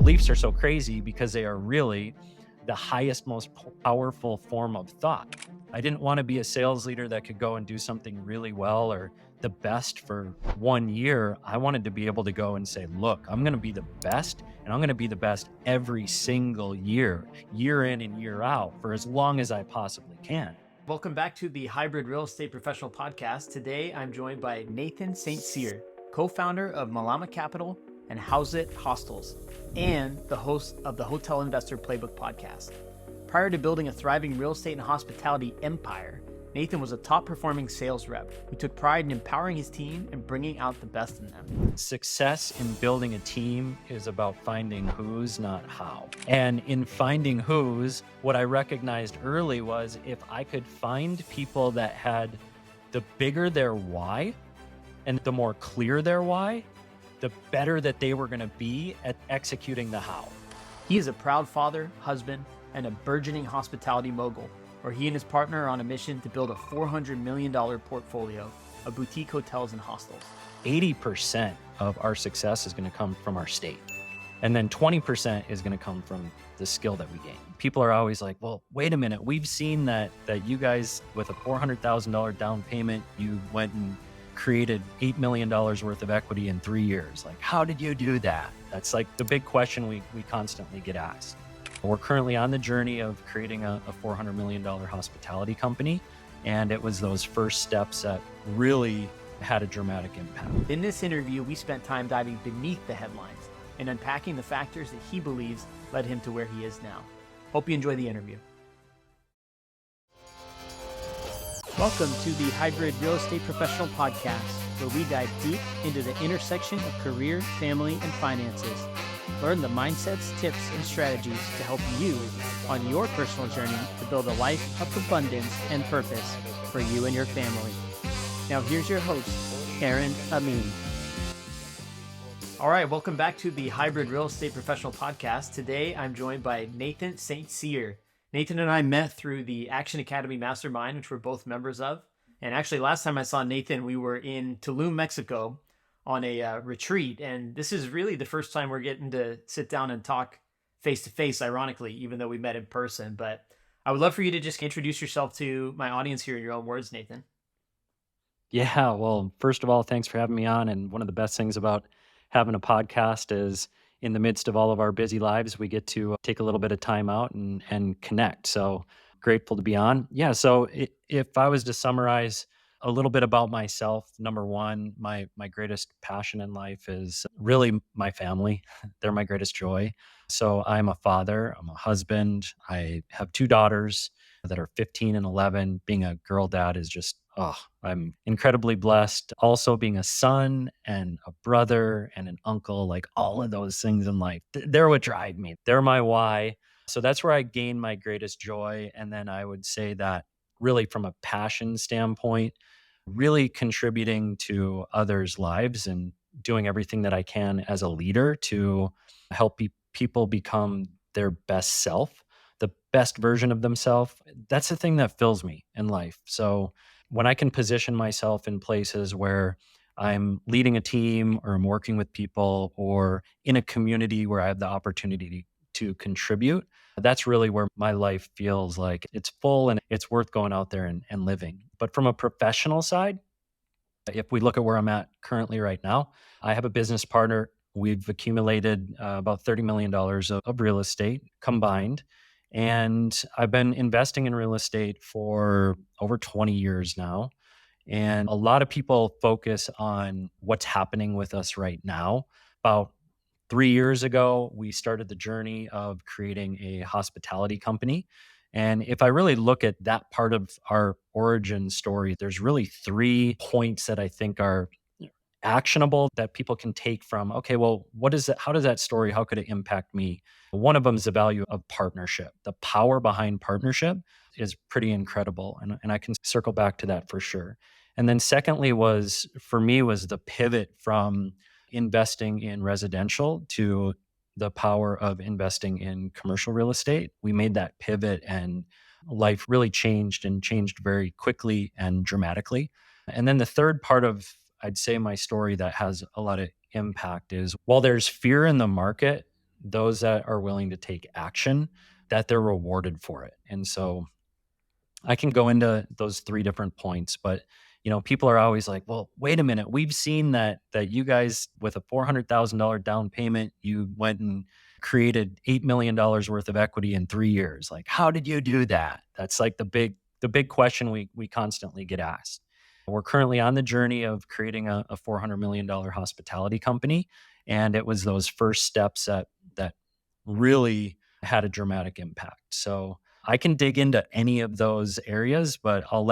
beliefs are so crazy because they are really the highest, most powerful form of thought. I didn't want to be a sales leader that could go and do something really well or the best for 1 year. I wanted to be able to go and say, look, I'm going to be the best, and I'm going to be the best every single year, year in and year out, for as long as I possibly can. Welcome back to the Hybrid Real Estate Professional Podcast. Today, I'm joined by Nathan St. Cyr, co-founder of Malama Capital and House It Hostels, and the host of the Hotel Investor Playbook podcast. Prior to building a thriving real estate and hospitality empire, Nathan was a top-performing sales rep who took pride in empowering his team and bringing out the best in them. Success in building a team is about finding who's, not how. And in finding who's, what I recognized early was if I could find people that had the bigger their why and the more clear their why, the better that they were going to be at executing the how. He is a proud father, husband, and a burgeoning hospitality mogul, where he and his partner are on a mission to build a $400 million portfolio of boutique hotels and hostels. 80% of our success is going to come from our state. And then 20% is going to come from the skill that we gain. People are always like, well, wait a minute. We've seen that you guys, with a $400,000 down payment, you went and created $8 million worth of equity in 3 years. Like, how did you do that? That's like the big question we constantly get asked. We're currently on the journey of creating a $400 million hospitality company. And it was those first steps that really had a dramatic impact. In this interview, we spent time diving beneath the headlines and unpacking the factors that he believes led him to where he is now. Hope you enjoy the interview. Welcome to the Hybrid Real Estate Professional Podcast, where we dive deep into the intersection of career, family, and finances. Learn the mindsets, tips, and strategies to help you on your personal journey to build a life of abundance and purpose for you and your family. Now here's your host, Aaron Amin. All right, welcome back to the Hybrid Real Estate Professional Podcast. Today, I'm joined by Nathan St. Cyr. Nathan and I met through the Action Academy Mastermind, which we're both members of. And actually, last time I saw Nathan, we were in Tulum, Mexico on a retreat. And this is really the first time we're getting to sit down and talk face-to-face, ironically, even though we met in person. But I would love for you to just introduce yourself to my audience here in your own words, Nathan. Yeah, well, first of all, thanks for having me on. And one of the best things about having a podcast is in the midst of all of our busy lives, we get to take a little bit of time out and connect. So grateful to be on. Yeah, so if I was to summarize a little bit about myself, number one, my greatest passion in life is really my family. They're my greatest joy. So I'm a father, I'm a husband. I have two daughters that are 15 and 11. Being a girl dad is just, I'm incredibly blessed. Also being a son and a brother and an uncle, like all of those things in life, they're what drive me. They're my why. So that's where I gain my greatest joy. And then I would say that really from a passion standpoint, really contributing to others' lives and doing everything that I can as a leader to help people become their best self, the best version of themselves. That's the thing that fills me in life. So when I can position myself in places where I'm leading a team or I'm working with people or in a community where I have the opportunity to contribute, that's really where my life feels like it's full and it's worth going out there and living. But from a professional side, if we look at where I'm at currently right now, I have a business partner. We've accumulated about $30 million of real estate combined. And I've been investing in real estate for over 20 years now. And a lot of people focus on what's happening with us right now. About 3 years ago, we started the journey of creating a hospitality company. And if I really look at that part of our origin story, there's really 3 points that I think are actionable that people can take from, okay, well, what is it? How does that story, how could it impact me? One of them is the value of partnership. The power behind partnership is pretty incredible. And I can circle back to that for sure. And then secondly for me, was the pivot from investing in residential to the power of investing in commercial real estate. We made that pivot and life really changed and changed very quickly and dramatically. And then the third part of, I'd say, my story that has a lot of impact is while there's fear in the market, those that are willing to take action, that they're rewarded for it. And so I can go into those 3 different points, but, people are always like, "Well, wait a minute. We've seen that you guys with a $400,000 down payment, you went and created $8 million worth of equity in 3 years. Like, how did you do that?" That's like the big question we constantly get asked. We're currently on the journey of creating a $400 million hospitality company, and it was those first steps that really had a dramatic impact. So I can dig into any of those areas, but I'll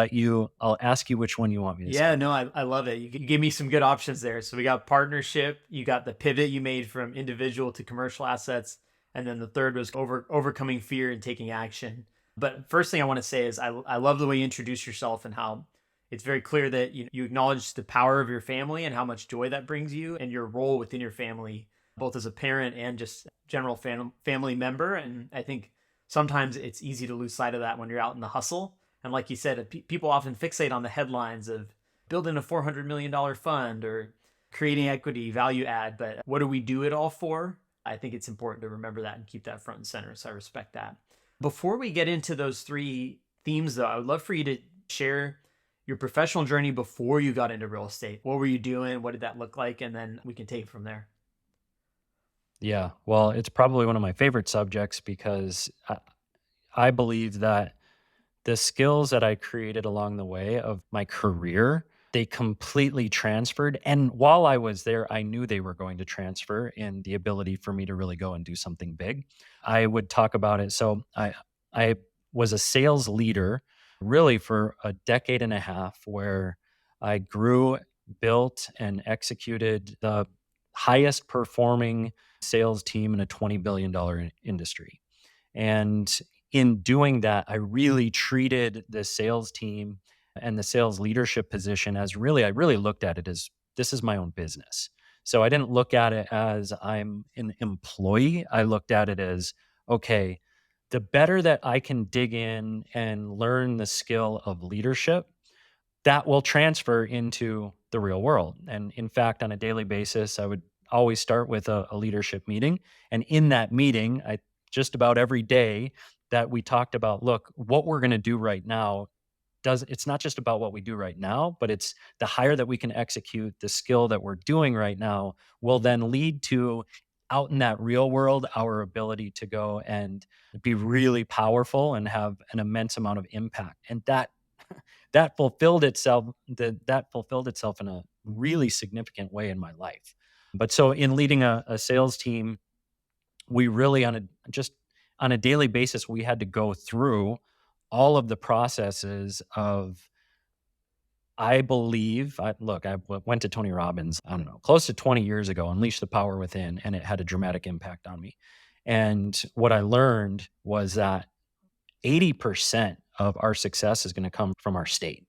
ask you which one you want me to Yeah, start no, with. I love it. You gave me some good options there. So we got partnership, you got the pivot you made from individual to commercial assets, and then the third was overcoming fear and taking action. But first thing I want to say is I love the way you introduce yourself and how it's very clear that you acknowledge the power of your family and how much joy that brings you and your role within your family, both as a parent and just general family member. And I think sometimes it's easy to lose sight of that when you're out in the hustle. And like you said, people often fixate on the headlines of building a $400 million fund or creating equity, value add. But what do we do it all for? I think it's important to remember that and keep that front and center. So I respect that. Before we get into those three themes, though, I would love for you to share your professional journey before you got into real estate. What were you doing? What did that look like? And then we can take it from there. Yeah, well, it's probably one of my favorite subjects because I believe that the skills that I created along the way of my career, they completely transferred. And while I was there, I knew they were going to transfer in the ability for me to really go and do something big. I would talk about it. So I was a sales leader really for a decade and a half where I grew, built, and executed the highest performing sales team in a $20 billion industry. And in doing that, I really treated the sales team and the sales leadership position as I really looked at it as this is my own business. So I didn't look at it as I'm an employee. I looked at it as, okay, the better that I can dig in and learn the skill of leadership, that will transfer into the real world. And in fact, on a daily basis, I would always start with a leadership meeting. And in that meeting, I just about every day that we talked about, look, what we're going to do right now it's not just about what we do right now, but it's the higher that we can execute the skill that we're doing right now will then lead to out in that real world our ability to go and be really powerful and have an immense amount of impact. And that fulfilled itself in a really significant way in my life. But so in leading a sales team, we really on a daily basis, we had to go through all of the processes of I believe I look, went to Tony Robbins, I don't know, close to 20 years ago, Unleash the Power Within, and it had a dramatic impact on me. And what I learned was that 80% of our success is gonna come from our state.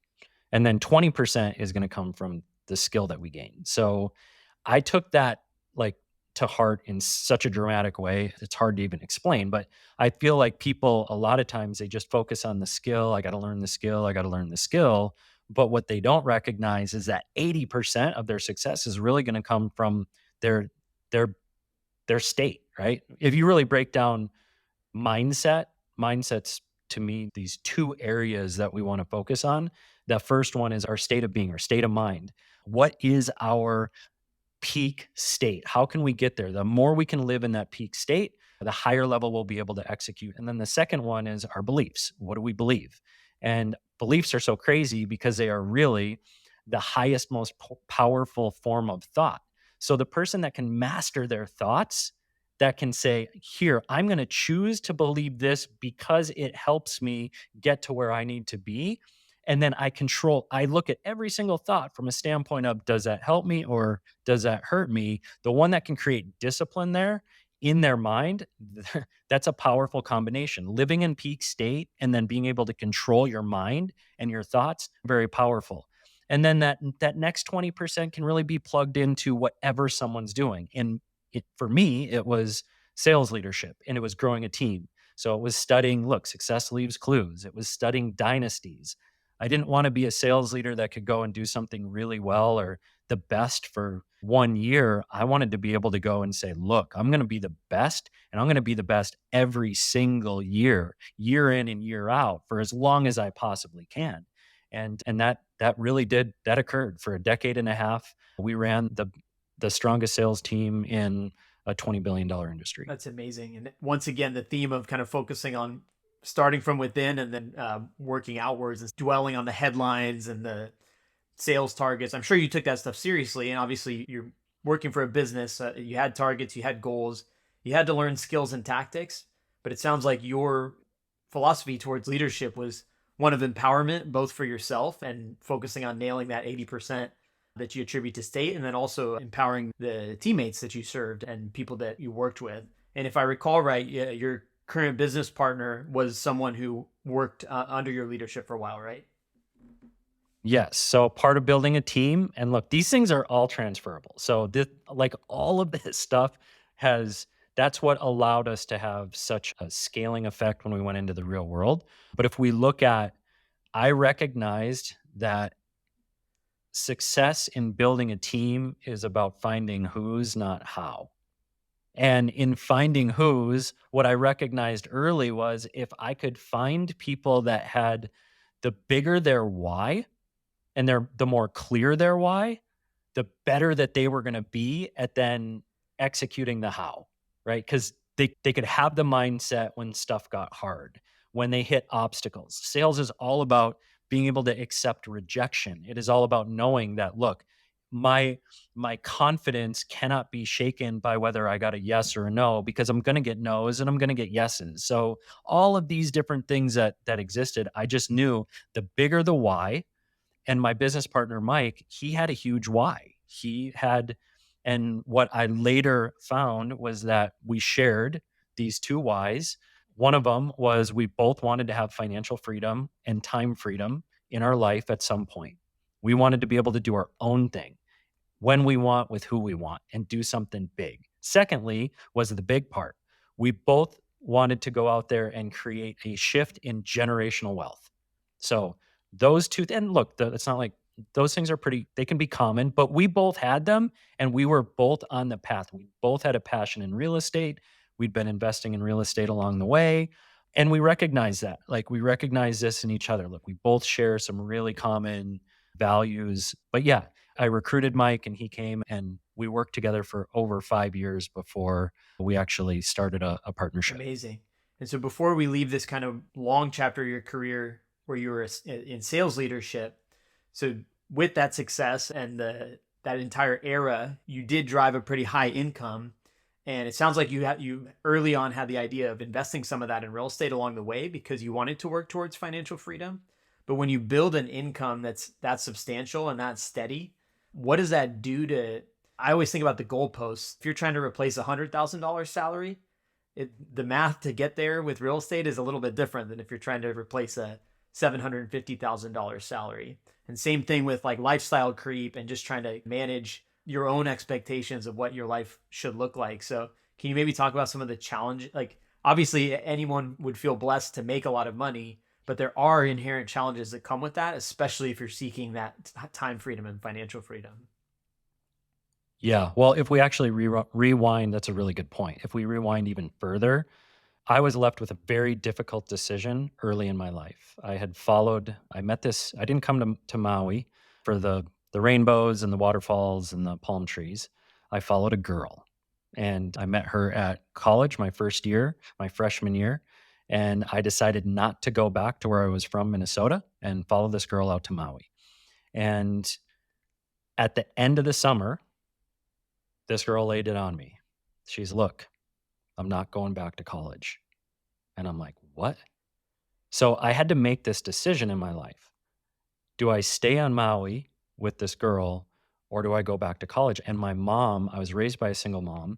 And then 20% is going to come from the skill that we gain. So I took that like to heart in such a dramatic way. It's hard to even explain, but I feel like people a lot of times they just focus on the skill. I got to learn the skill. I got to learn the skill. But what they don't recognize is that 80% of their success is really going to come from their their their state, right? If you really break down mindsets to me these two areas that we want to focus on. The first one is our state of being, our state of mind. What is our peak state? How can we get there? The more we can live in that peak state, the higher level we'll be able to execute. And then the second one is our beliefs. What do we believe? And beliefs are so crazy because they are really the highest, most powerful form of thought. So the person that can master their thoughts, that can say, here, I'm going to choose to believe this because it helps me get to where I need to be. And then I look at every single thought from a standpoint of, does that help me or does that hurt me? The one that can create discipline there in their mind, that's a powerful combination. Living in peak state and then being able to control your mind and your thoughts, very powerful. And then that next 20% can really be plugged into whatever someone's doing. And for me, it was sales leadership and it was growing a team. So it was studying, look, success leaves clues. It was studying dynasties. I didn't want to be a sales leader that could go and do something really well or the best for 1 year, I wanted to be able to go and say, look, I'm going to be the best and I'm going to be the best every single year, year in and year out for as long as I possibly can. And that really did that occurred for a decade and a half. We ran the strongest sales team in a $20 billion industry. That's amazing. And once again, the theme of kind of focusing on starting from within and then working outwards and dwelling on the headlines and the sales targets. I'm sure you took that stuff seriously. And obviously, you're working for a business. You had targets, you had goals, you had to learn skills and tactics. But it sounds like your philosophy towards leadership was one of empowerment, both for yourself and focusing on nailing that 80% that you attribute to state, and then also empowering the teammates that you served and people that you worked with. And if I recall right, your current business partner was someone who worked under your leadership for a while, right? Yes. So part of building a team, and look, these things are all transferable. So this, like all of this stuff has, that's what allowed us to have such a scaling effect when we went into the real world. But if we look at, I recognized that success in building a team is about finding who's, not how. And in finding who's, what I recognized early was if I could find people that had the bigger their why, and the more clear their why, the better that they were gonna be at then executing the how, right? Because they could have the mindset when stuff got hard, when they hit obstacles. Sales is all about being able to accept rejection. It is all about knowing that, look, my my confidence cannot be shaken by whether I got a yes or a no, because I'm gonna get no's and I'm gonna get yeses. So all of these different things that existed, I just knew the bigger the why. And my business partner, Mike, he had a huge why. He had, and what I later found was that we shared these two whys. One of them was we both wanted to have financial freedom and time freedom in our life at some point. We wanted to be able to do our own thing when we want with who we want and do something big. Secondly, was the big part. We both wanted to go out there and create a shift in generational wealth. So those two, and look, it's not like those things are pretty, they can be common, but we both had them and we were both on the path. We both had a passion in real estate. We'd been investing in real estate along the way. And we recognize that. Like we recognize this in each other. Look, we both share some really common values. But yeah, I recruited Mike and he came and we worked together for over 5 years before we actually started a partnership. Amazing. And so before we leave this kind of long chapter of your career where you were in sales leadership, so with that success and that entire era, you did drive a pretty high income. And it sounds like you early on had the idea of investing some of that in real estate along the way because you wanted to work towards financial freedom. But when you build an income that's that substantial and that steady, what does that do to? I always think about the goalposts. If you're trying to replace $100,000 salary, the math to get there with real estate is a little bit different than if you're trying to replace a $750,000 salary. And same thing with like lifestyle creep and just trying to manage your own expectations of what your life should look like. So can you maybe talk about some of the challenge? Like obviously anyone would feel blessed to make a lot of money, but there are inherent challenges that come with that, especially if you're seeking that time freedom and financial freedom. Yeah. Well, if we actually rewind, that's a really good point. If we rewind even further, I was left with a very difficult decision early in my life. I didn't come to Maui for the rainbows and the waterfalls and the palm trees. I followed a girl and I met her at college my first year, my freshman year. And I decided not to go back to where I was from, Minnesota, and follow this girl out to Maui. And at the end of the summer, this girl laid it on me. She's, look, I'm not going back to college. And I'm like, what? So I had to make this decision in my life. Do I stay on Maui with this girl or do I go back to college? And my mom, I was raised by a single mom,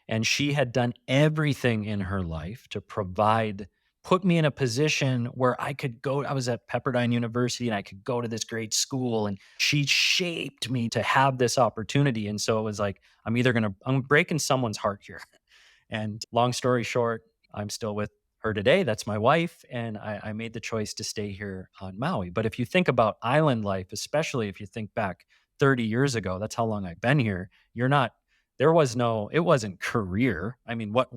and she had done everything in her life to put me in a position where I could go. I was at Pepperdine University and I could go to this great school, and she shaped me to have this opportunity. And so it was like, I'm breaking someone's heart here. And long story short, I'm still with her today. That's my wife. And I made the choice to stay here on Maui. But if you think about island life, especially if you think back 30 years ago, that's how long I've been here. It wasn't career. I mean, what,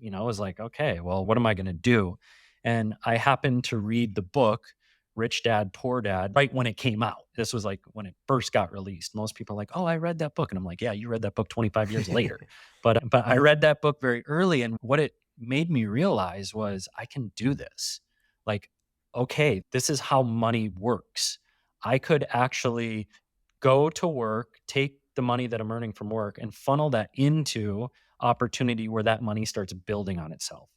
it was like, okay, well, what am I going to do? And I happened to read the book, Rich Dad, Poor Dad, right when it came out. This was like when it first got released. Most people are like, oh, I read that book. And I'm like, yeah, you read that book 25 years later. But I read that book very early. And what it made me realize was I can do this. Like, okay, this is how money works. I could actually go to work, take the money that I'm earning from work and funnel that into opportunity where that money starts building on itself.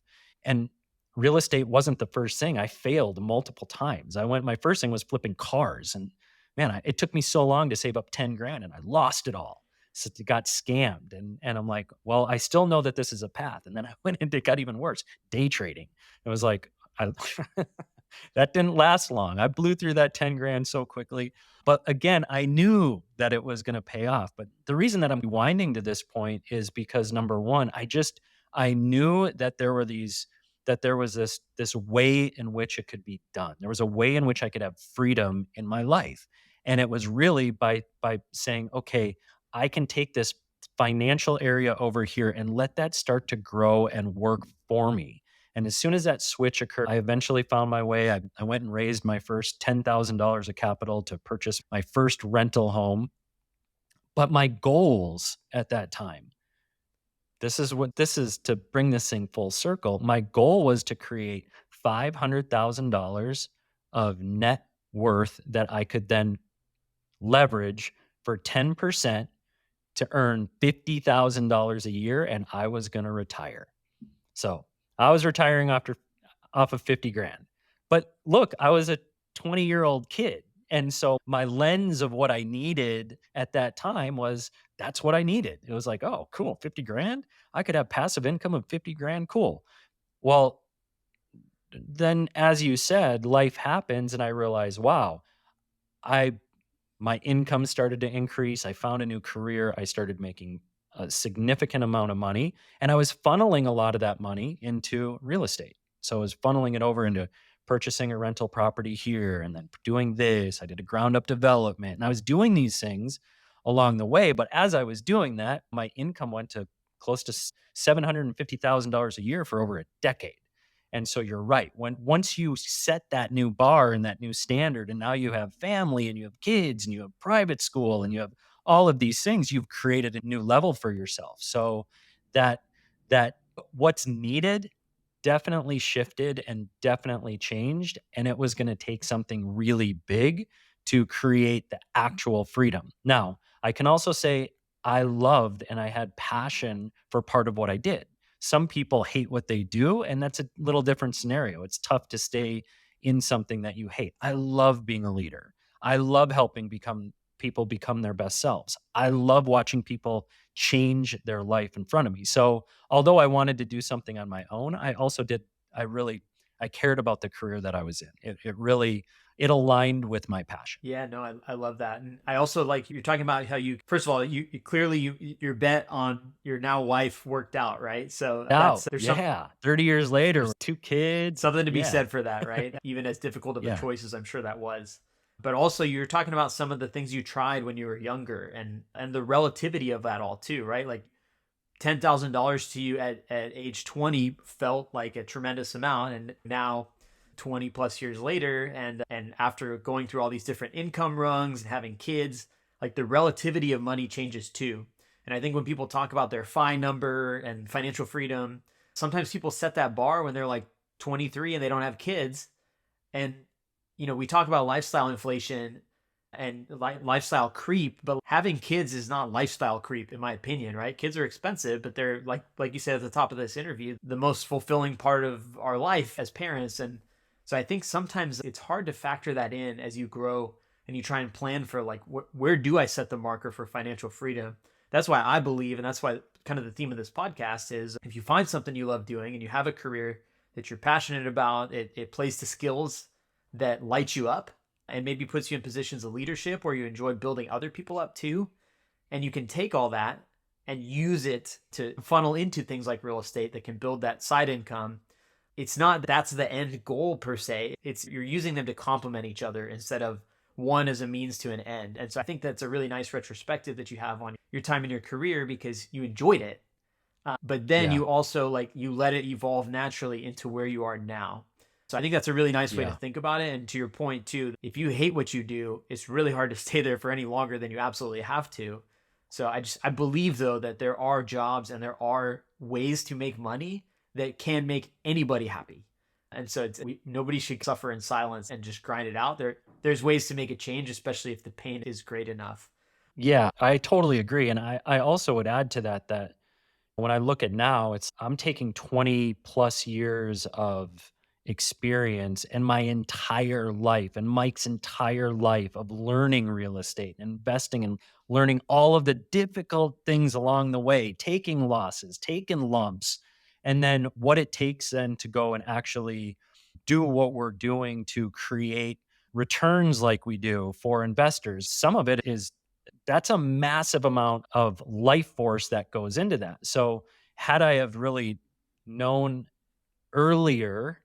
And real estate wasn't the first thing. I failed multiple times. My first thing was flipping cars. And man, it took me so long to save up 10 grand and I lost it all. So it got scammed. And I'm like, well, I still know that this is a path. And then I went into, it got even worse, day trading. It was like, that didn't last long. I blew through that 10 grand so quickly. But again, I knew that it was going to pay off. But the reason that I'm winding to this point is because number one, I knew that there was this way in which it could be done. There was a way in which I could have freedom in my life. And it was really by saying, okay, I can take this financial area over here and let that start to grow and work for me. And as soon as that switch occurred, I eventually found my way. I went and raised my first $10,000 of capital to purchase my first rental home. But my goals at that time, this is to bring this thing full circle. My goal was to create $500,000 of net worth that I could then leverage for 10% to earn $50,000 a year. And I was going to retire. So I was retiring off of 50 grand. But look, I was a 20-year-old kid. And so my lens of what I needed at that time was that's what I needed. It was like, oh, cool, 50 grand. I could have passive income of 50 grand. Cool. Well, then as you said, life happens and I realized, wow, I my income started to increase. I found a new career. I started making a significant amount of money, and I was funneling a lot of that money into real estate. So I was funneling it over into purchasing a rental property here and then doing this. I did a ground up development and I was doing these things along the way. But as I was doing that, my income went to close to $750,000 a year for over a decade. And so you're right. Once you set that new bar and that new standard, and now you have family and you have kids and you have private school and you have all of these things, you've created a new level for yourself. So that that what's needed definitely shifted and definitely changed. And it was going to take something really big to create the actual freedom. Now, I can also say I loved and I had passion for part of what I did. Some people hate what they do, and that's a little different scenario. It's tough to stay in something that you hate. I love being a leader. I love helping people become their best selves. I love watching people change their life in front of me. So, although I wanted to do something on my own, I cared about the career that I was in. It aligned with my passion. Yeah, no, I love that. And I also like you're talking about how first of all, you clearly your bet on your now wife worked out, right? So Now, there's yeah, 30 years later, with 2 kids. something to be Yeah. said for that, right? Even as difficult of a Yeah. choice as I'm sure that was. But also you're talking about some of the things you tried when you were younger and the relativity of that all too, right? Like $10,000 to you at age 20 felt like a tremendous amount. And now 20 plus years later, and after going through all these different income rungs and having kids, like the relativity of money changes too. And I think when people talk about their FI number and financial freedom, sometimes people set that bar when they're like 23 and they don't have kids. And, we talk about lifestyle inflation and lifestyle creep, but having kids is not lifestyle creep, in my opinion, right? Kids are expensive, but they're like you said at the top of this interview, the most fulfilling part of our life as parents. And so I think sometimes it's hard to factor that in as you grow and you try and plan for like, where do I set the marker for financial freedom? That's why I believe, and that's why kind of the theme of this podcast is if you find something you love doing and you have a career that you're passionate about, it plays to skills that light you up and maybe puts you in positions of leadership where you enjoy building other people up too. And you can take all that and use it to funnel into things like real estate that can build that side income. It's not that's the end goal per se. It's you're using them to complement each other instead of one as a means to an end. And so I think that's a really nice retrospective that you have on your time in your career because you enjoyed it. But then Yeah. you also like you let it evolve naturally into where you are now. So I think that's a really nice way to Yeah. think about it. And to your point too, if you hate what you do, it's really hard to stay there for any longer than you absolutely have to. So I believe though that there are jobs and there are ways to make money that can make anybody happy. And so nobody should suffer in silence and just grind it out. There's ways to make a change, especially if the pain is great enough. Yeah, I totally agree. And I also would add to that that when I look at now, it's I'm taking 20 plus years of experience and my entire life and Mike's entire life of learning real estate, investing and learning all of the difficult things along the way, taking losses, taking lumps, and then what it takes then to go and actually do what we're doing to create returns like we do for investors. Some of it is that's a massive amount of life force that goes into that. So, had I have really known earlier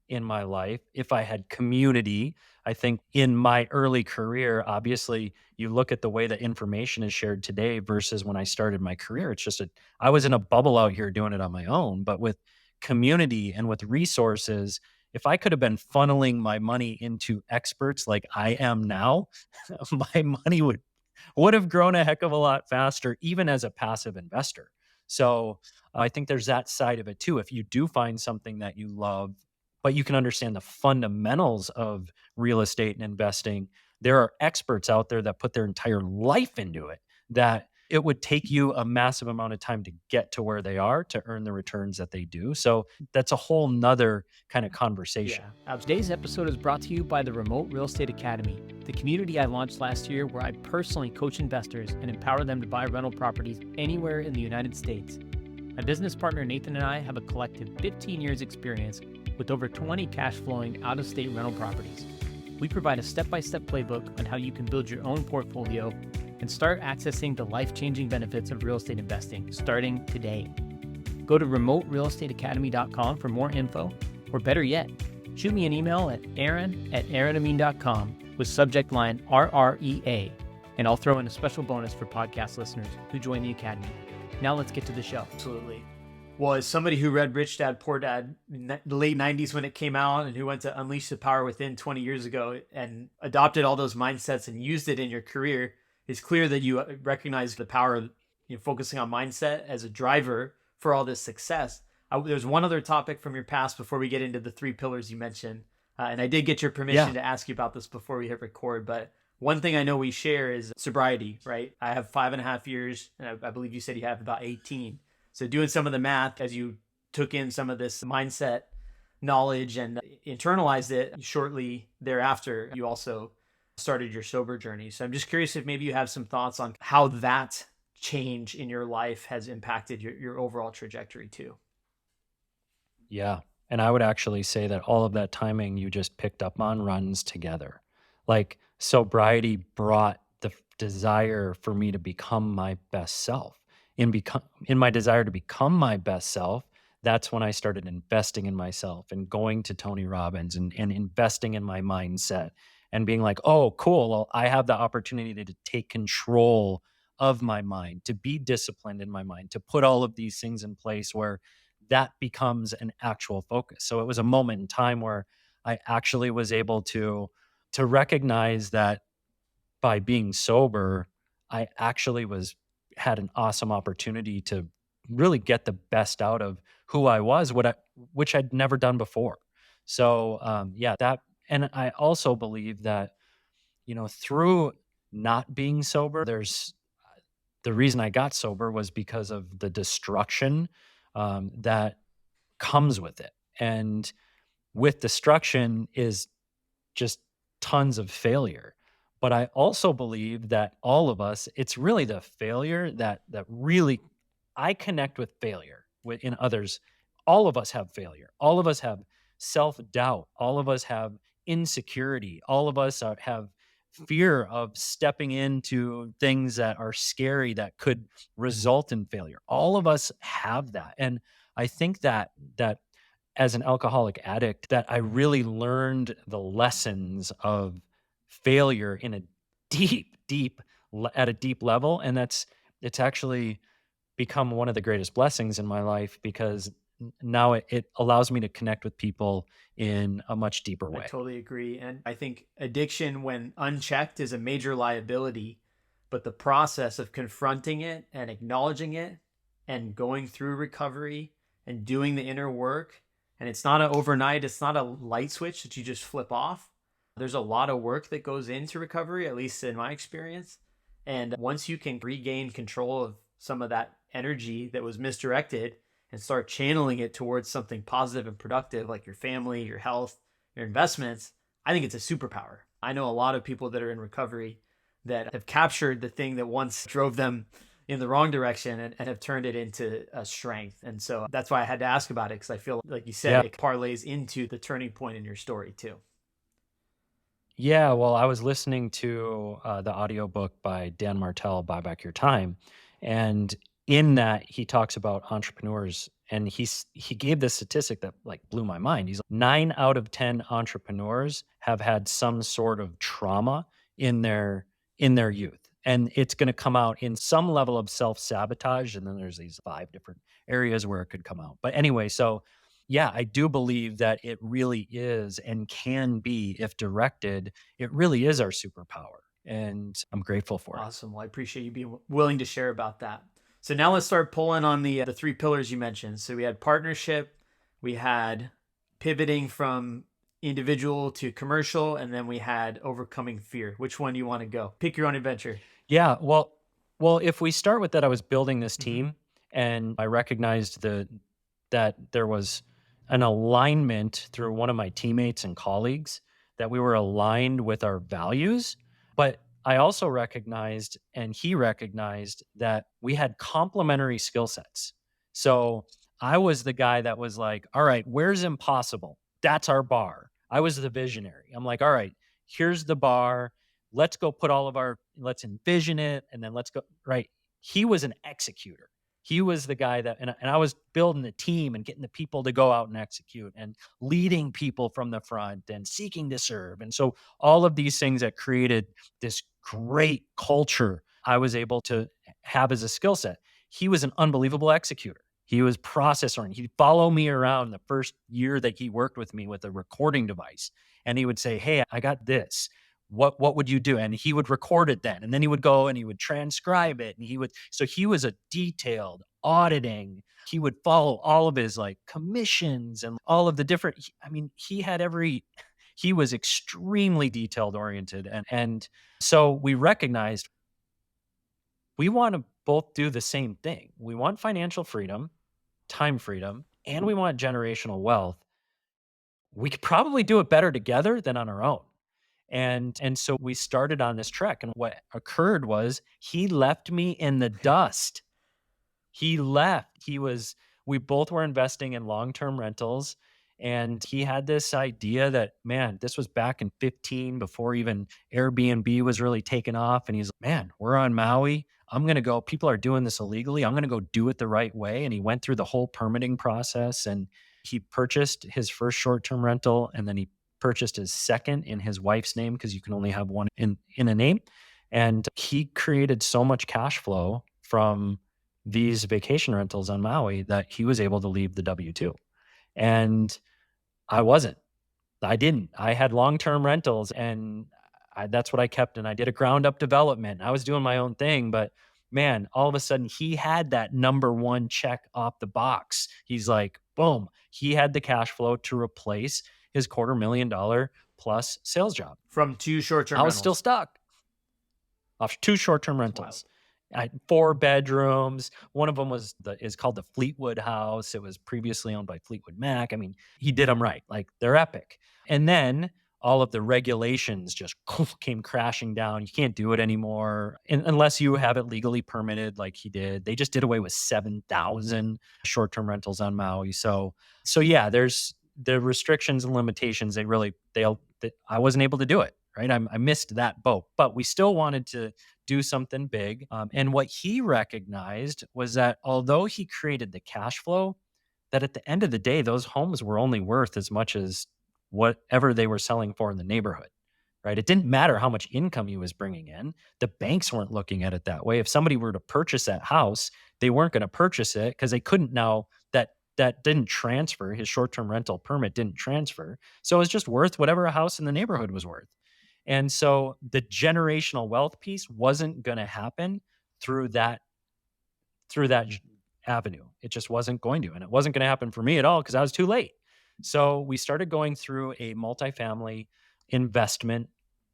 in my life, if I had community, I think in my early career, obviously, you look at the way that information is shared today versus when I started my career. It's just I was in a bubble out here doing it on my own, but with community and with resources, if I could have been funneling my money into experts like I am now, my money would have grown a heck of a lot faster, even as a passive investor. So I think there's that side of it too. If you do find something that you love, but you can understand the fundamentals of real estate and investing, there are experts out there that put their entire life into it that it would take you a massive amount of time to get to where they are to earn the returns that they do. So that's a whole nother kind of conversation. Yeah, absolutely. Today's episode is brought to you by the Remote Real Estate Academy, the community I launched last year where I personally coach investors and empower them to buy rental properties anywhere in the United States. My business partner Nathan and I have a collective 15 years experience with over 20 cash flowing out of state rental properties. We provide a step-by-step playbook on how you can build your own portfolio and start accessing the life-changing benefits of real estate investing starting today. Go to remoterealestateacademy.com for more info, or better yet, shoot me an email at aaron@aaronamin.com with subject line RREA, and I'll throw in a special bonus for podcast listeners who join the Academy. Now let's get to the show. Absolutely. Well, as somebody who read Rich Dad Poor Dad in the late 90s when it came out and who went to Unleash the Power Within 20 years ago and adopted all those mindsets and used it in your career, it's clear that you recognize the power of focusing on mindset as a driver for all this success. There's one other topic from your past before we get into the three pillars you mentioned. And I did get your permission Yeah. to ask you about this before we hit record, but one thing I know we share is sobriety, right? I have 5.5 years, and I believe you said you have about 18. So doing some of the math as you took in some of this mindset knowledge and internalized it shortly thereafter, you also started your sober journey. So I'm just curious if maybe you have some thoughts on how that change in your life has impacted your overall trajectory too. Yeah. And I would actually say that all of that timing you just picked up on runs together. Like sobriety brought the desire for me to become my best self. In my desire to become my best self, that's when I started investing in myself and going to Tony Robbins and investing in my mindset and being like, oh, cool. Well, I have the opportunity to take control of my mind, to be disciplined in my mind, to put all of these things in place where that becomes an actual focus. So it was a moment in time where I actually was able to recognize that by being sober, I actually was had an awesome opportunity to really get the best out of who I was, which I'd never done before. So yeah, that and I also believe that, through not being sober, there's the reason I got sober was because of the destruction that comes with it. And with destruction is just tons of failure. But I also believe that all of us, it's really the failure that really I connect with failure in others. All of us have failure. All of us have self-doubt. All of us have insecurity. All of us have fear of stepping into things that are scary that could result in failure. All of us have that. And I think that as an alcoholic addict that I really learned the lessons of failure in a at a deep level. And it's actually become one of the greatest blessings in my life because now it allows me to connect with people in a much deeper I way. totally agree. And I think addiction, when unchecked, is a major liability. But the process of confronting it and acknowledging it and going through recovery and doing the inner work, and it's not an overnight, it's not a light switch that you just flip off. There's a lot of work that goes into recovery, at least in my experience. And once you can regain control of some of that energy that was misdirected and start channeling it towards something positive and productive, like your family, your health, your investments, I think it's a superpower. I know a lot of people that are in recovery that have captured the thing that once drove them in the wrong direction and have turned it into a strength. And so that's why I had to ask about it, because I feel like you said Yeah. it parlays into the turning point in your story too. Yeah, well, I was listening to the audiobook by Dan Martell, Buy Back Your Time. And in that, he talks about entrepreneurs. And he gave this statistic that like blew my mind. He's like, 9 out of 10 entrepreneurs have had some sort of trauma in their youth. And it's going to come out in some level of self-sabotage. And then there's these 5 different areas where it could come out. But anyway, so yeah, I do believe that it really is and can be, if directed, it really is our superpower. And I'm grateful for it. Awesome. Well, I appreciate you being willing to share about that. So now let's start pulling on the three pillars you mentioned. So we had partnership, we had pivoting from individual to commercial, and then we had overcoming fear. Which one do you want to go? Pick your own adventure. Yeah, well, if we start with that, I was building this Mm-hmm. team and I recognized that there was an alignment through one of my teammates and colleagues that we were aligned with our values, but I also recognized and he recognized that we had complementary skill sets. So, I was the guy that was like, "All right, where's impossible? That's our bar." I was the visionary. I'm like, "All right, here's the bar. Let's envision it and then let's go." Right. He was an executor. He was the guy that, and I was building the team and getting the people to go out and execute and leading people from the front and seeking to serve. And so all of these things that created this great culture I was able to have as a skill set. He was an unbelievable executor. He was process oriented. He'd follow me around the first year that he worked with me with a recording device. And he would say, "Hey, I got this. What would you do?" And he would record it then. And then he would go and he would transcribe it. And he was a detailed auditing. He would follow all of his like commissions and all of the different, I mean, he was extremely detailed oriented. And so we recognized we want to both do the same thing. We want financial freedom, time freedom, and we want generational wealth. We could probably do it better together than on our own. And so we started on this trek, and what occurred was he left me in the dust. He left. We both were investing in long-term rentals, and he had this idea that, man, this was back in 15 before even Airbnb was really taken off. And he's like, "Man, we're on Maui. I'm going to go. People are doing this illegally. I'm going to go do it the right way." And he went through the whole permitting process and he purchased his first short-term rental and then he purchased his second in his wife's name because you can only have one in a name. And he created so much cash flow from these vacation rentals on Maui that he was able to leave the W-2. And I wasn't. I didn't. I had long-term rentals and that's what I kept. And I did a ground up development. I was doing my own thing, but man, all of a sudden he had that number one check off the box. He's like, boom, he had the cash flow to replace his $250,000 plus sales job. From two short-term I was still rentals. stuck off 2 short-term That's wild. rentals. I had 4 bedrooms. One of them is called the Fleetwood House. It was previously owned by Fleetwood Mac. I mean, he did them right. Like, they're epic. And then all of the regulations just came crashing down. You can't do it anymore unless you have it legally permitted like he did. They just did away with 7,000 short-term rentals on Maui. So yeah, there's the restrictions and limitations. I wasn't able to do it, right? I missed that boat, but we still wanted to do something big. And what he recognized was that although he created the cash flow, that at the end of the day, those homes were only worth as much as whatever they were selling for in the neighborhood. right? It didn't matter how much income he was bringing in. The banks weren't looking at it that way. If somebody were to purchase that house, they weren't going to purchase it because they couldn't now that didn't transfer. His short-term rental permit didn't transfer. So it was just worth whatever a house in the neighborhood was worth. And so the generational wealth piece wasn't going to happen through that avenue. It just wasn't going to. And it wasn't going to happen for me at all because I was too late. So we started going through a multifamily investment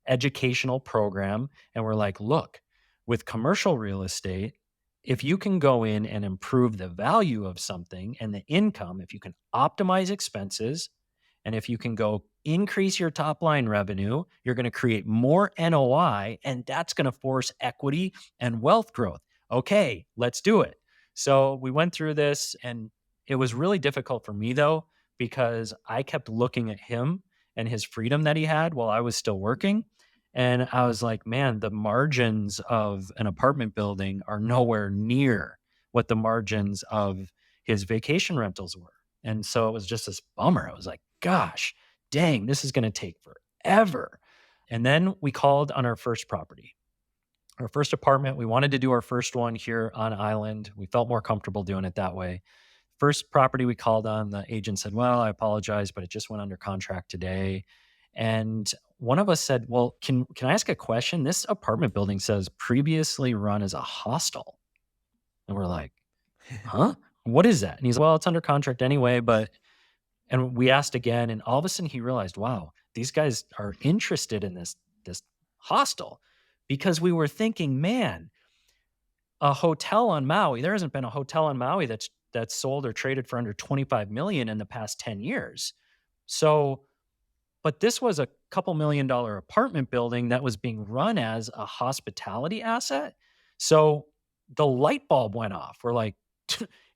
educational program. And we're like, look, with commercial real estate, if you can go in and improve the value of something and the income, if you can optimize expenses, and if you can go increase your top line revenue, you're going to create more NOI, and that's going to force equity and wealth growth. Okay, let's do it. So we went through this, and it was really difficult for me though, because I kept looking at him and his freedom that he had while I was still working. And I was like, man, the margins of an apartment building are nowhere near what the margins of his vacation rentals were. And so it was just this bummer. I was like, gosh, dang, this is going to take forever. And then we called on our first property, our first apartment. We wanted to do our first one here on island. We felt more comfortable doing it that way. First property we called on, the agent said, well, I apologize, but it just went under contract today. And one of us said, well, can I ask a question? This apartment building says previously run as a hostel. And we're like, huh? What is that? And he's, well, it's under contract anyway, but and we asked again, and all of a sudden he realized, wow, these guys are interested in this hostel, because we were thinking, man, a hotel on Maui, there hasn't been a hotel on Maui that's sold or traded for under 25 million in the past 10 years. So, but this was a couple $1 million apartment building that was being run as a hospitality asset. So the light bulb went off. We're like,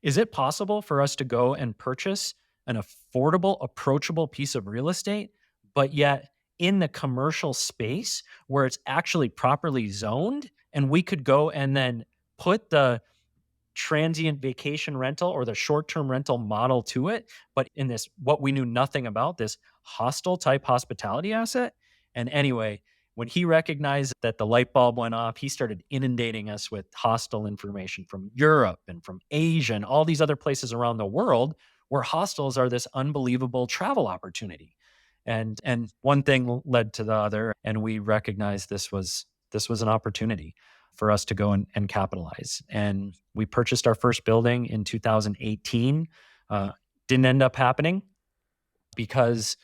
is it possible for us to go and purchase an affordable, approachable piece of real estate, but yet in the commercial space where it's actually properly zoned, and we could go and then put the transient vacation rental or the short-term rental model to it, but in this, what we knew nothing about, this hostel type hospitality asset. And anyway, when he recognized that the light bulb went off, he started inundating us with hostel information from Europe and from Asia and all these other places around the world where hostels are this unbelievable travel opportunity. And one thing led to the other, and we recognized this was an opportunity for us to go and capitalize. And we purchased our first building in 2018. Didn't end up happening because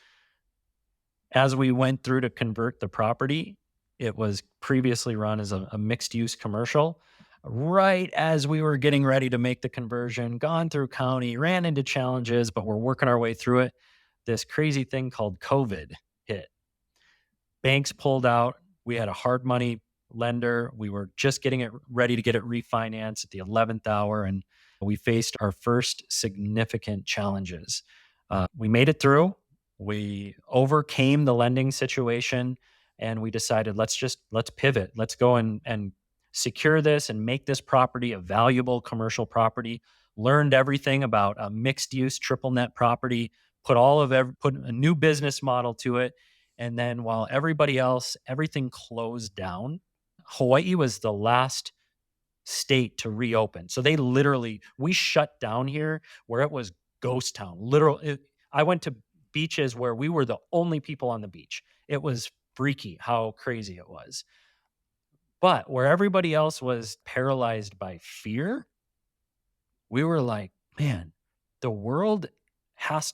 as we went through to convert the property, it was previously run as a mixed use commercial. Right as we were getting ready to make the conversion, gone through county, ran into challenges, but we're working our way through it. This crazy thing called COVID hit. Banks pulled out. We had a hard money lender. We were just getting it ready to get it refinanced at the 11th hour, and we faced our first significant challenges. We made it through. We overcame the lending situation, and we decided let's pivot. Let's go and secure this and make this property a valuable commercial property. Learned everything about a mixed use triple net property. Put a new business model to it. And then while everything closed down, Hawaii was the last state to reopen. So we shut down here where it was ghost town. I went to beaches where we were the only people on the beach. It was freaky how crazy it was. But where everybody else was paralyzed by fear, we were like, man, the world's not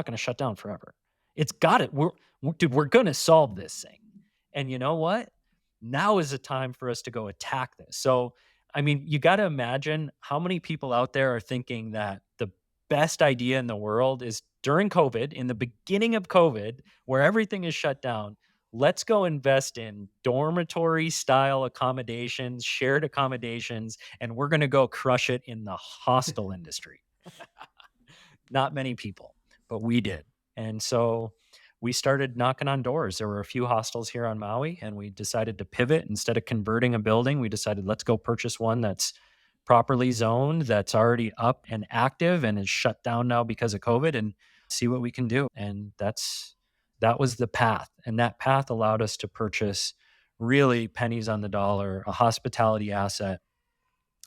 going to shut down forever. It's got it. We're going to solve this thing. And you know what? Now is the time for us to go attack this. So, I mean, you got to imagine how many people out there are thinking that the best idea in the world is during COVID, in the beginning of COVID, where everything is shut down, let's go invest in dormitory style accommodations, shared accommodations, and we're going to go crush it in the hostel industry. Not many people, but we did. And so we started knocking on doors. There were a few hostels here on Maui, and we decided to pivot. Instead of converting a building, we decided let's go purchase one that's properly zoned, that's already up and active and is shut down now because of COVID, and see what we can do. And that's That was the path. And that path allowed us to purchase really pennies on the dollar, a hospitality asset.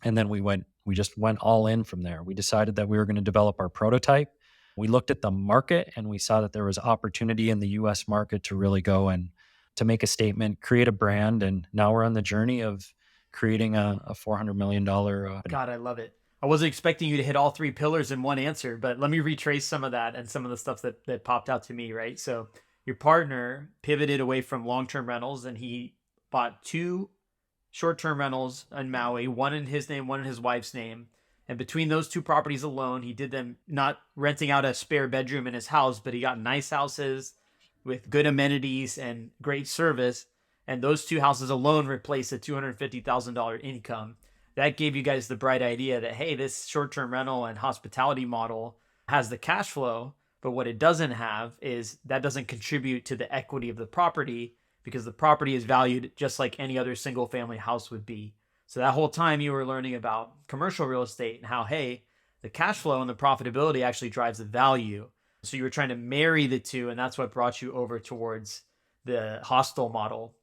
And then we just went all in from there. We decided that we were going to develop our prototype. We looked at the market and we saw that there was opportunity in the US market to really go and to make a statement, create a brand. And now we're on the journey of creating a $400 million company. God, I love it. I wasn't expecting you to hit all three pillars in one answer, but let me retrace some of that and some of the stuff that popped out to me, right? So your partner pivoted away from long-term rentals and he bought two short-term rentals in Maui, one in his name, one in his wife's name. And between those two properties alone, he did them not renting out a spare bedroom in his house, but he got nice houses with good amenities and great service. And those two houses alone replaced a $250,000 income. That gave you guys the bright idea that, hey, this short-term rental and hospitality model has the cash flow, but what it doesn't have is that doesn't contribute to the equity of the property because the property is valued just like any other single family house would be. So that whole time you were learning about commercial real estate and how, hey, the cash flow and the profitability actually drives the value. So you were trying to marry the two, and that's what brought you over towards the hostel model,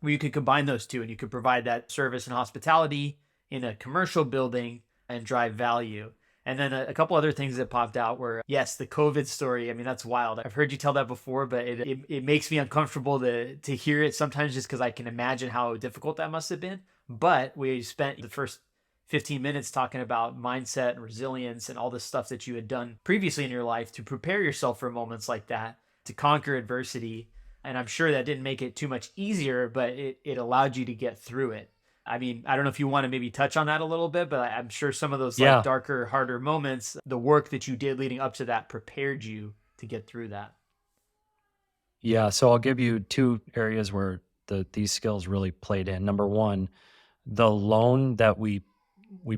where you could combine those two and you could provide that service and hospitality in a commercial building and drive value. And then a couple other things that popped out were, yes, the COVID story. I mean, that's wild. I've heard you tell that before, but it makes me uncomfortable to hear it sometimes just because I can imagine how difficult that must have been. But we spent the first 15 minutes talking about mindset and resilience and all the stuff that you had done previously in your life to prepare yourself for moments like that, to conquer adversity. And I'm sure that didn't make it too much easier, but it allowed you to get through it. I mean, I don't know if you want to maybe touch on that a little bit, but I'm sure some of those like Yeah. darker, harder moments, the work that you did leading up to that prepared you to get through that. Yeah. So I'll give you two areas where these skills really played in. Number one, the loan that we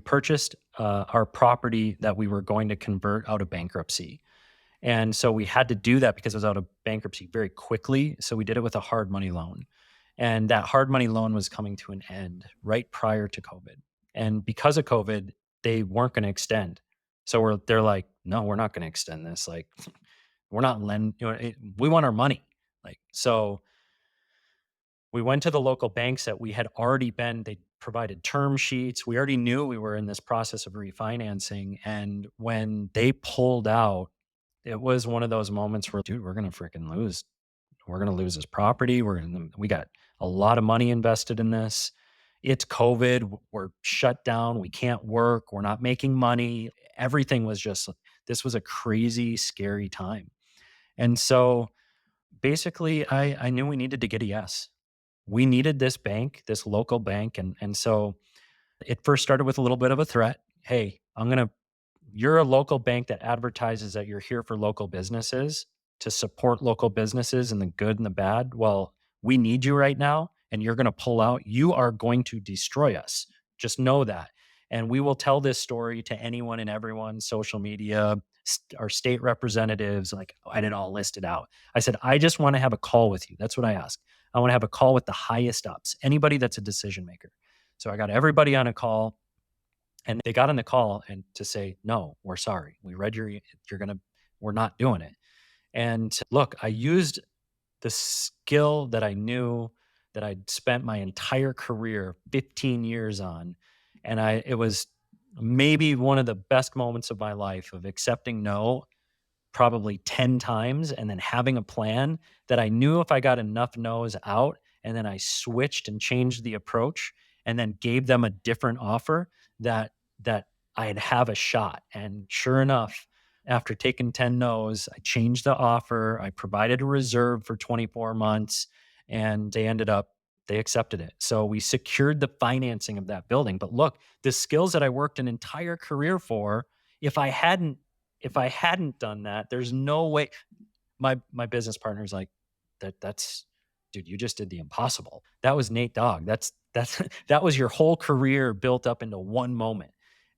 purchased our property that we were going to convert out of bankruptcy. And so we had to do that because it was out of bankruptcy very quickly. So we did it with a hard money loan. And that hard money loan was coming to an end right prior to COVID. And because of COVID, they weren't going to extend. So they're like, no, we're not going to extend this. Like, we're not we want our money. Like, so we went to the local banks that we had already they provided term sheets. We already knew we were in this process of refinancing. And when they pulled out, it was one of those moments where, dude, we're going to freaking lose. We're going to lose this property. We got a lot of money invested in this. It's COVID. We're shut down. We can't work. We're not making money. Everything was this was a crazy, scary time. And so basically I knew we needed to get a yes. We needed this bank, this local bank. And so it first started with a little bit of a threat. Hey, you're a local bank that advertises that you're here for local businesses, to support local businesses in the good and the bad. Well, we need you right now and you're going to pull out. You are going to destroy us. Just know that. And we will tell this story to anyone and everyone, social media, our state representatives. Like, I had it all listed out. I said, I just want to have a call with you. That's what I asked. I want to have a call with the highest ups, anybody that's a decision maker. So I got everybody on a call. And they got on the call and to say, no, we're sorry. We read we're not doing it. And look, I used the skill that I knew that I'd spent my entire career, 15 years on. And it was maybe one of the best moments of my life of accepting no probably 10 times and then having a plan that I knew if I got enough no's out and then I switched and changed the approach and then gave them a different offer, that I'd have a shot. And sure enough, after taking 10 no's, I changed the offer. I provided a reserve for 24 months and they accepted it. So we secured the financing of that building. But look, the skills that I worked an entire career for, if I hadn't done that, there's no way. My business partner's like, that's dude, you just did the impossible. That was Nate Dogg. That's that was your whole career built up into one moment.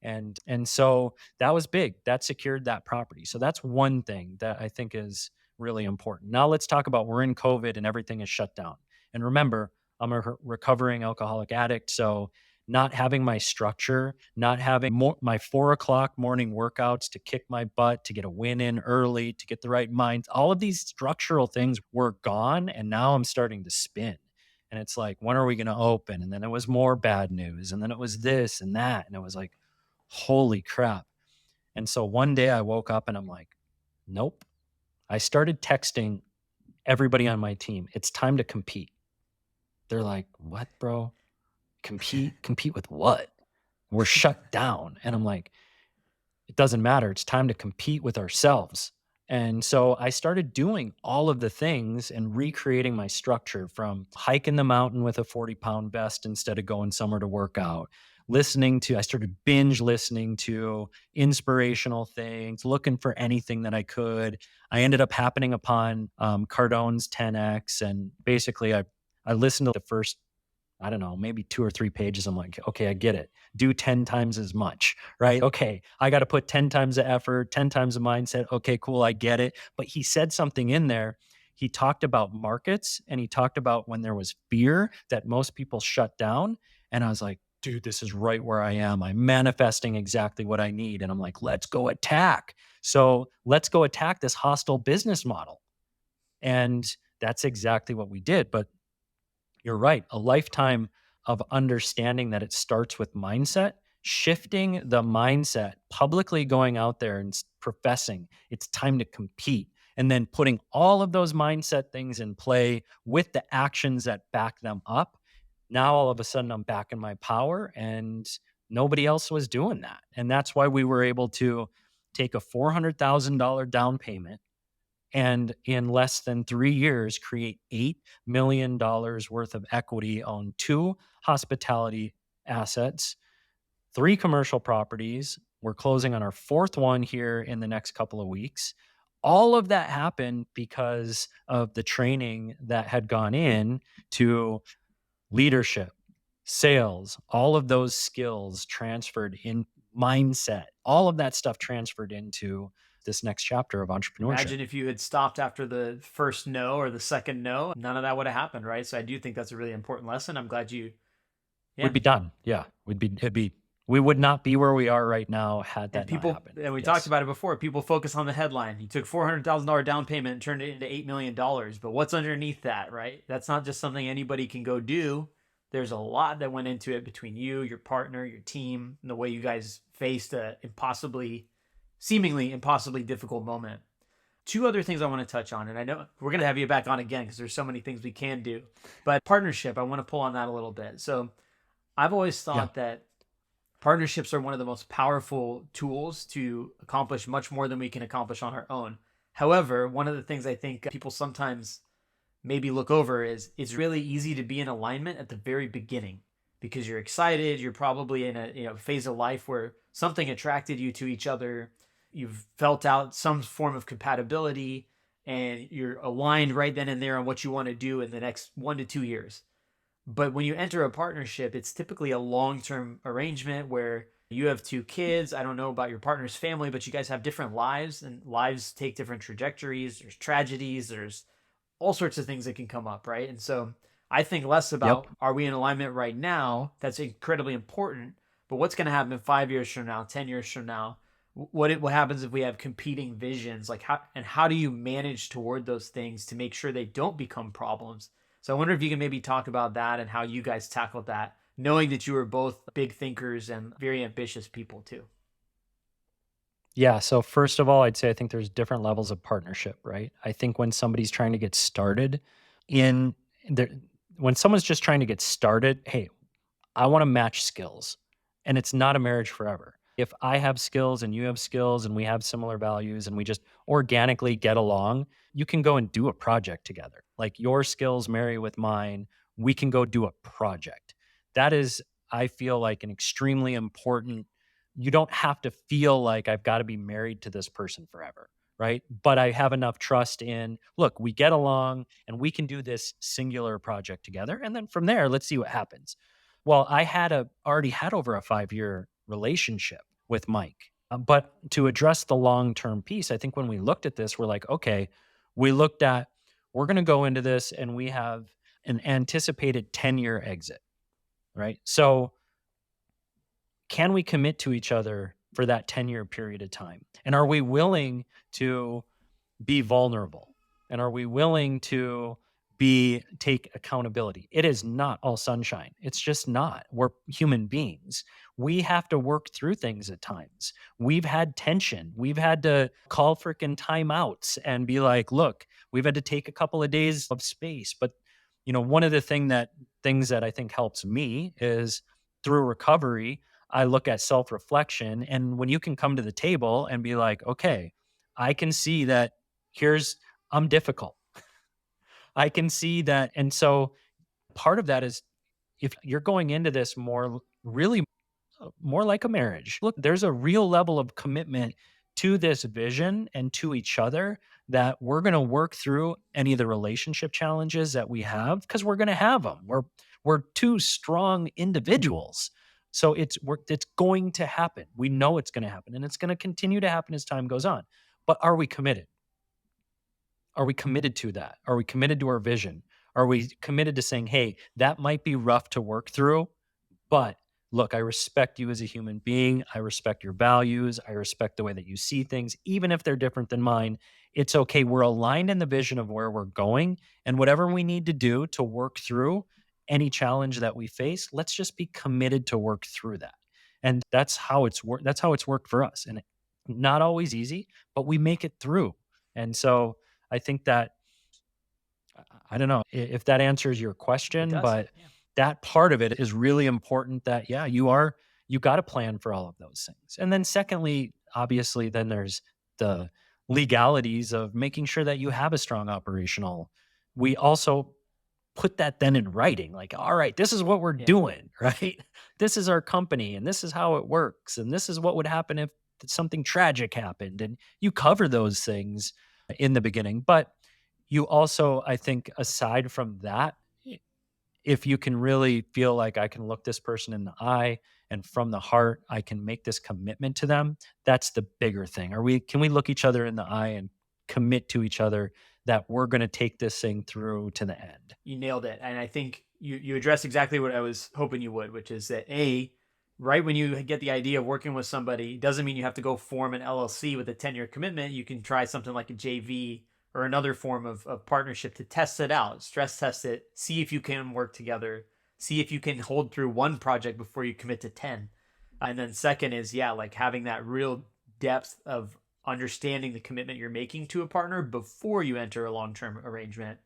And so that was big. That secured that property. So that's one thing that I think is really important. Now let's talk about, we're in COVID and everything is shut down. And remember, I'm a recovering alcoholic addict. So not having my structure, not having my 4 o'clock morning workouts to kick my butt, to get a win in early, to get the right mind. All of these structural things were gone. And now I'm starting to spin. And it's like, when are we going to open? And then it was more bad news. And then it was this and that. And it was like, holy crap. And so one day I woke up and I'm like, nope. I started texting everybody on my team. It's time to compete. They're like, what, bro? Compete? Compete with what? We're shut down. And I'm like, it doesn't matter. It's time to compete with ourselves. And so I started doing all of the things and recreating my structure, from hiking the mountain with a 40-pound vest instead of going somewhere to work out. I started binge listening to inspirational things, looking for anything that I could. I ended up happening upon Cardone's 10X. And basically, I listened to the first, I don't know, maybe 2 or 3 pages. I'm like, okay, I get it. Do 10 times as much, right? Okay, I got to put 10 times the effort, 10 times the mindset. Okay, cool, I get it. But he said something in there. He talked about markets, and he talked about when there was fear that most people shut down. And I was like, dude, this is right where I am. I'm manifesting exactly what I need. And I'm like, let's go attack. So let's go attack this hostile business model. And that's exactly what we did. But you're right. A lifetime of understanding that it starts with mindset, shifting the mindset, publicly going out there and professing it's time to compete, and then putting all of those mindset things in play with the actions that back them up. Now, all of a sudden, I'm back in my power, and nobody else was doing that. And that's why we were able to take a $400,000 down payment and in less than 3 years create $8 million worth of equity on 2 hospitality assets, 3 commercial properties. We're closing on our 4th one here in the next couple of weeks. All of that happened because of the training that had gone in to leadership, sales, all of those skills transferred in, mindset, all of that stuff transferred into this next chapter of entrepreneurship. Imagine if you had stopped after the first no or the second no, none of that would have happened, right? So I do think that's a really important lesson. I'm glad you, We'd yeah. be done. Yeah. We would not be where we are right now had And that not people, happened. and we talked Yes. about it before, people focus on the headline. You took $400,000 down payment and turned it into $8 million. But what's underneath that, right? That's not just something anybody can go do. There's a lot that went into it between you, your partner, your team, and the way you guys faced a seemingly impossibly difficult moment. 2 other things I want to touch on, and I know we're going to have you back on again because there's so many things we can do. But partnership, I want to pull on that a little bit. So I've always Yeah. thought that partnerships are one of the most powerful tools to accomplish much more than we can accomplish on our own. However, one of the things I think people sometimes maybe look over is it's really easy to be in alignment at the very beginning because you're excited, you're probably in a phase of life where something attracted you to each other, you've felt out some form of compatibility, and you're aligned right then and there on what you want to do in the next 1 to 2 years. But when you enter a partnership, it's typically a long-term arrangement where you have 2 kids. I don't know about your partner's family, but you guys have different lives, and lives take different trajectories. There's tragedies, there's all sorts of things that can come up, right? And so I think less Yep. about are we in alignment right now? That's incredibly important. But what's going to happen 5 years from now, 10 years from now? What happens if we have competing visions? Like how do you manage toward those things to make sure they don't become problems? So I wonder if you can maybe talk about that and how you guys tackled that, knowing that you were both big thinkers and very ambitious people too. Yeah. So first of all, I'd say I think there's different levels of partnership, right? I think when somebody's trying to get started in there, when someone's just trying to get started, hey, I want to match skills, and it's not a marriage forever. If I have skills and you have skills and we have similar values and we just organically get along, you can go and do a project together. Like your skills marry with mine, we can go do a project. That is, I feel like, an extremely important. You don't have to feel like I've got to be married to this person forever, right? But I have enough trust in, look, we get along and we can do this singular project together. And then from there, let's see what happens. Well, I already had over a 5-year relationship with Mike. But to address the long-term piece, I think when we looked at this, we're like, okay, we're going to go into this and we have an anticipated 10-year exit, right? So can we commit to each other for that 10-year period of time? And are we willing to be vulnerable? And are we willing to take accountability? It is not all sunshine. It's just not. We're human beings. We have to work through things at times. We've had tension. We've had to call freaking timeouts and be like, look, we've had to take a couple of days of space. But one of the things that I think helps me is through recovery, I look at self-reflection. And when you can come to the table and be like, okay, I can see that here's I'm difficult. I can see that. And so part of that is if you're going into this really more like a marriage. Look, there's a real level of commitment to this vision and to each other that we're going to work through any of the relationship challenges that we have because we're going to have them. We're two strong individuals. So it's going to happen. We know it's going to happen and it's going to continue to happen as time goes on. But are we committed? Are we committed to that? Are we committed to our vision? Are we committed to saying, hey, that might be rough to work through, but look, I respect you as a human being. I respect your values. I respect the way that you see things, even if they're different than mine. It's okay. We're aligned in the vision of where we're going, and whatever we need to do to work through any challenge that we face, let's just be committed to work through that. And that's how it's worked. That's how it's worked for us. And not always easy, but we make it through. And so I think that I don't know if that answers your It question, does. but Yeah. that part of it is really important that, yeah, you got to plan for all of those things. And then secondly, obviously, then there's the legalities of making sure that you have a strong operational. We also put that then in writing, like, all right, this is what we're Yeah. doing, right? This is our company and this is how it works. And this is what would happen if something tragic happened. And you cover those things in the beginning. But you also, I think, aside from that, if you can really feel like I can look this person in the eye and from the heart, I can make this commitment to them, that's the bigger thing. Can we look each other in the eye and commit to each other that we're going to take this thing through to the end? You nailed it. And I think you addressed exactly what I was hoping you would, which is that right when you get the idea of working with somebody, doesn't mean you have to go form an LLC with a 10-year commitment. You can try something like a JV or another form of partnership to test it out, stress test it, see if you can work together, see if you can hold through one project before you commit to 10. And then second is, yeah, like having that real depth of understanding the commitment you're making to a partner before you enter a long-term arrangement.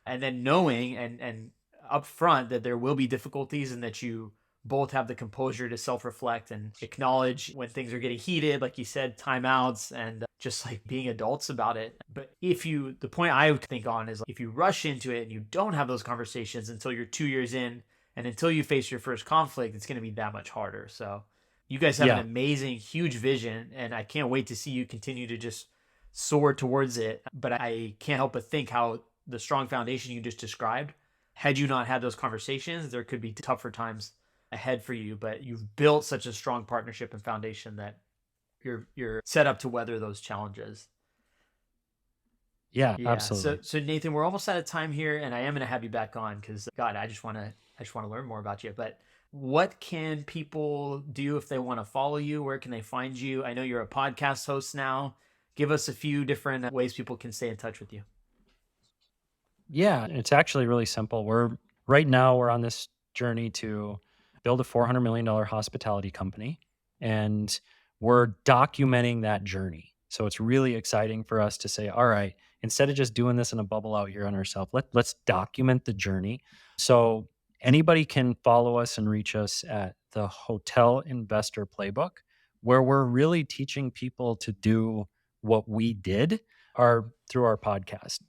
And then knowing and upfront that there will be difficulties and that you both have the composure to self-reflect and acknowledge when things are getting heated, like you said, timeouts, and just like being adults about it. But the point I would think on is, like, if you rush into it and you don't have those conversations until you're 2 years in and until you face your first conflict, it's going to be that much harder. So you guys have an Yeah. amazing, huge vision, and I can't wait to see you continue to just soar towards it. But I can't help but think how the strong foundation you just described, had you not had those conversations, there could be tougher times ahead for you. But you've built such a strong partnership and foundation that you're set up to weather those challenges. Yeah, Yeah. So absolutely. so Nathan, we're almost out of time here, and I am going to have you back on because God, I just want to learn more about you. But what can people do if they want to follow you? Where can they find you? I know you're a podcast host now. Give us a few different ways people can stay in touch with you. Yeah, it's actually really simple. Right now we're on this journey to build a $400 million hospitality company, and we're documenting that journey. So it's really exciting for us to say, all right, instead of just doing this in a bubble out here on ourselves, let's document the journey. So anybody can follow us and reach us at the Hotel Investor Playbook, where we're really teaching people to do what we did through our podcast.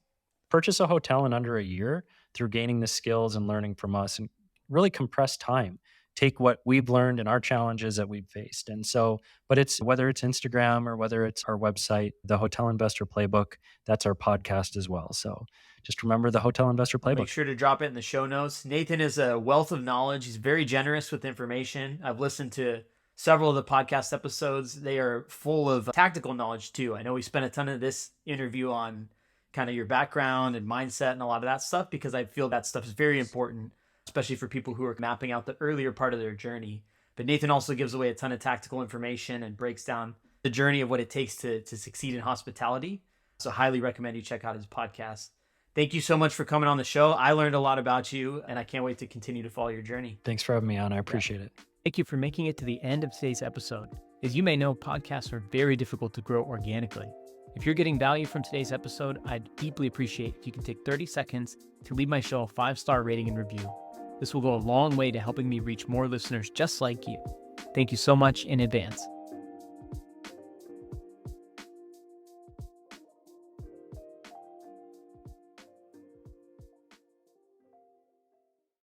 Purchase a hotel in under a year through gaining the skills and learning from us and really compress time. Take what we've learned and our challenges that we've faced. And so, but it's whether it's Instagram or whether it's our website, the Hotel Investor Playbook, that's our podcast as well. So just remember the Hotel Investor I'll make Playbook. sure to drop it in the show notes. Nathan is a wealth of knowledge. He's very generous with information. I've listened to several of the podcast episodes. They are full of tactical knowledge too. I know we spent a ton of this interview on kind of your background and mindset and a lot of that stuff because I feel that stuff is very important, especially for people who are mapping out the earlier part of their journey. But Nathan also gives away a ton of tactical information and breaks down the journey of what it takes to succeed in hospitality. So highly recommend you check out his podcast. Thank you so much for coming on the show. I learned a lot about you, and I can't wait to continue to follow your journey. Thanks for having me on. I appreciate it. Thank you for making it to the end of today's episode. As you may know, podcasts are very difficult to grow organically. If you're getting value from today's episode, I'd deeply appreciate if you can take 30 seconds to leave my show a 5-star rating and review. This will go a long way to helping me reach more listeners just like you. Thank you so much in advance.